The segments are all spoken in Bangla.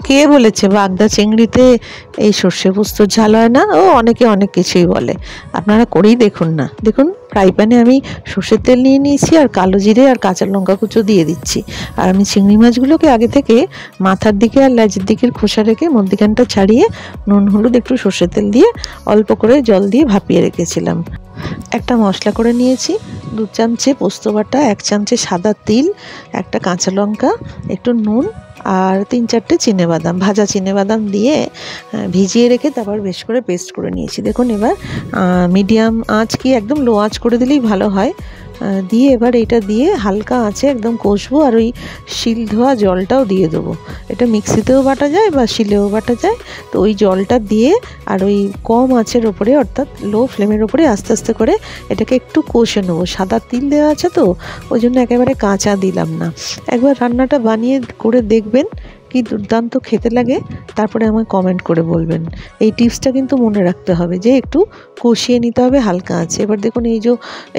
কে বলেছে বাগদা চিংড়িতে এই সর্ষে পোস্তর ঝাল হয় না? ও অনেকে অনেক কিছুই বলে, আপনারা করেই দেখুন না। দেখুন ফ্রাই প্যানে আমি সর্ষের তেল নিয়ে নিয়েছি আর কালো জিরে আর কাঁচা লঙ্কা কুচো দিয়ে দিচ্ছি। আর আমি চিংড়ি মাছগুলোকে আগে থেকে মাথার দিকে আর লেজের দিকের খোসা রেখে মধ্যিখানটা ছাড়িয়ে নুন হলুদ একটু সর্ষের তেল দিয়ে অল্প করে জল দিয়ে ভাপিয়ে রেখেছিলাম। একটা মশলা করে নিয়েছি, 2 চামচে পোস্ত বাটা, 1 চামচে সাদা তিল, একটা কাঁচা লঙ্কা, একটু নুন আর 3-4টে চিনেবাদাম, ভাজা চিনেবাদাম দিয়ে ভিজিয়ে রেখে তারপর বেশ করে পেস্ট করে নিয়েছি। দেখুন এবার মিডিয়াম আঁচ কি একদম লো আঁচ করে দিলেই ভালো হয়। দিয়ে এবার এটা দিয়ে হালকা আঁচে একদম কষবো আর ওই শিল ধোয়া জলটাও দিয়ে দেবো। এটা মিক্সিতেও বাটা যায় বা শিলেও বাটা যায়। তো ওই জলটা দিয়ে আর ওই কম আঁচের ওপরে অর্থাৎ লো ফ্লেমের ওপরে আস্তে আস্তে করে এটাকে একটু কষে নেবো। সাদা তিল দেওয়া আছে তো ওই জন্য একেবারে কাঁচা দিলাম না। একবার রান্নাটা বানিয়ে করে দেখবেন কি দুর্দান্ত খেতে লাগে, তারপরে আমায় কমেন্ট করে বলবেন। এই টিপসটা কিন্তু মনে রাখতে হবে যে একটু কষিয়ে নিতে হবে হালকা আছে। এবার দেখুন এই যে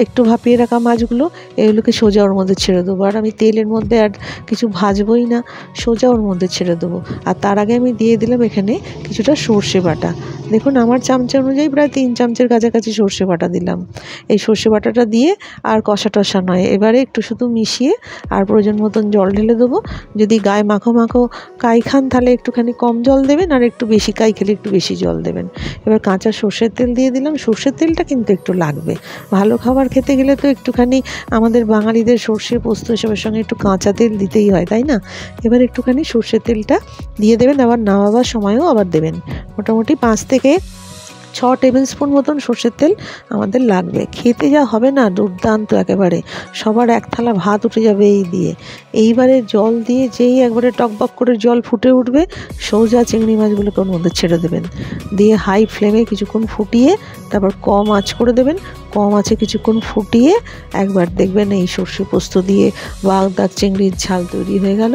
একটু ভাপিয়ে রাখা মাছগুলো এগুলোকে সোজা ওর মধ্যে ছেড়ে দেবো। আর আমি তেলের মধ্যে আর কিছু ভাজবই না, সোজা ওর মধ্যে ছেড়ে দেবো। আর তার আগে আমি দিয়ে দিলাম এখানে কিছুটা সর্ষে বাটা। দেখুন আমার চামচা অনুযায়ী প্রায় 3 চামচের কাছাকাছি সর্ষে বাটা দিলাম। এই সর্ষে বাটাটা দিয়ে আর কষা টষা নয়, এবারে একটু শুধু মিশিয়ে আর প্রয়োজন মতন জল ঢেলে দেবো। যদি গায়ে মাখো মাখো কাই খান তাহলে একটুখানি কম জল দেবেন, আর একটু বেশি কাই খেলে একটু বেশি জল দেবেন। এবার কাঁচা সর্ষের তেল দিয়ে দিলাম। সর্ষের তেলটা কিন্তু একটু লাগবে, ভালো খাবার খেতে গেলে তো একটুখানি আমাদের বাঙালিদের সর্ষে পোস্ত এসবের সঙ্গে একটু কাঁচা তেল দিতেই হয়, তাই না? এবার একটুখানি সর্ষের তেলটা দিয়ে দেবেন, আবার নামাবার সময়ও আবার দেবেন। মোটামুটি 5 থেকে 6 টেবিল স্পুন মতন সর্ষের তেল আমাদের লাগবে। খেতে যা হবে না দুর্দান্ত, একেবারে সবার এক থালা ভাত উঠে যাবে এই দিয়ে। এইবারে জল দিয়ে যেই একবারে টকবক করে জল ফুটে উঠবে, সোজা চিংড়ি মাছগুলোকে ওর মধ্যে ছেড়ে দেবেন। দিয়ে হাই ফ্লেমে কিছুক্ষণ ফুটিয়ে তারপর কম আঁচ করে দেবেন। কম আঁচে কিছুক্ষণ ফুটিয়ে একবার দেখবেন এই সর্ষে পোস্ত দিয়ে বাগদা চিংড়ির ঝাল তৈরি হয়ে গেল।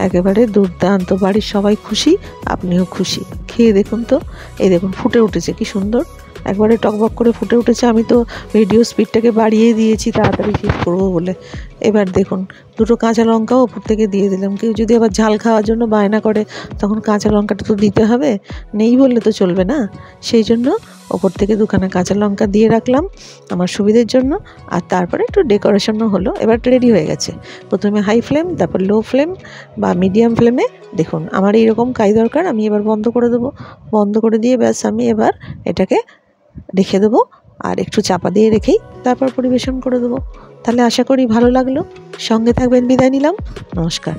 একেবারে দুর্দান্ত, বাড়ির সবাই খুশি, আপনিও খুশি। খেয়ে দেখুন তো, এই দেখুন ফুটে উঠেছে কি সুন্দর, একবারে টকবক করে ফুটে উঠেছে। আমি তো ভিডিও স্পিডটাকে বাড়িয়ে দিয়েছি তাড়াতাড়ি শেষ করবো বলে। এবার দেখুন 2টো কাঁচা লঙ্কাও ওপর থেকে দিয়ে দিলাম। কেউ যদি আবার ঝাল খাওয়ার জন্য বায়না করে তখন কাঁচা লঙ্কাটা তো দিতে হবে, নেই বললে তো চলবে না। সেই জন্য ওপর থেকে 2খানা কাঁচা লঙ্কা দিয়ে রাখলাম আমার সুবিধের জন্য। আর তারপরে একটু ডেকোরেশনও হলো। এবার রেডি হয়ে গেছে। প্রথমে হাই ফ্লেম, তারপর লো ফ্লেম বা মিডিয়াম ফ্লেমে। দেখুন আমার এইরকম কাই দরকার। আমি এবার বন্ধ করে দেবো। বন্ধ করে দিয়ে ব্যাস আমি এবার এটাকে রেখে দেবো আর একটু চাপা দিয়ে রেখেই তারপর পরিবেশন করে দেবো। তাহলে আশা করি ভালো লাগলো। সঙ্গে থাকবেন। বিদায় নিলাম। নমস্কার।